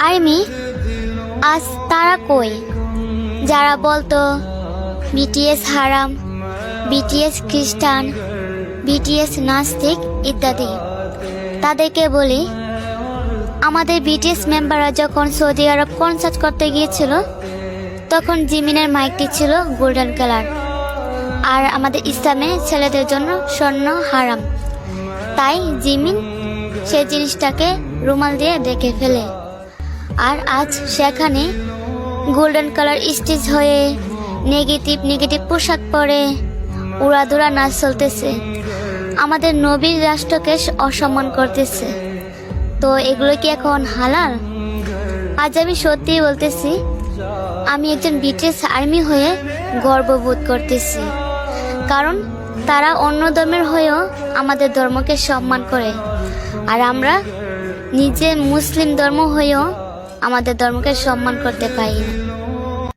Army আজ তারা কই, যারা বলতো বিটিএস হারাম, বিটিএস খ্রিস্টান, বিটিএস নাস্তিক ইত্যাদি। তাদেরকে বলি, আমাদের বিটিএস মেম্বাররা যখন সৌদি আরব কনসার্ট করতে গিয়েছিল তখন জিমিনের মাইকটি ছিল গোল্ডেন কালার, আর আমাদের ইসলামে ছেলেদের জন্য স্বর্ণ হারাম। তাই জিমিন সেই জিনিসটাকে রুমাল দিয়ে ঢেকে ফেলে, আর আজ সেখানে গোল্ডেন কালার স্টিচ হয়ে নেগেটিভ পোশাক পরে উড়াধুরা নাচ চলতেছে, আমাদের নবীর রাষ্ট্রকে অসম্মান করতেছে। তো এগুলো কি এখন হালাল? আজ আমি সত্যিই বলতেছি, আমি একজন বিটিএস আর্মি হয়ে গর্ববোধ করতেছি, কারণ তারা অন্য ধর্মের হয়েও আমাদের ধর্মকে সম্মান করে, আর আমরা নিজে মুসলিম ধর্ম হয়েও আমাদের ধর্মকে সম্মান করতে পারি না।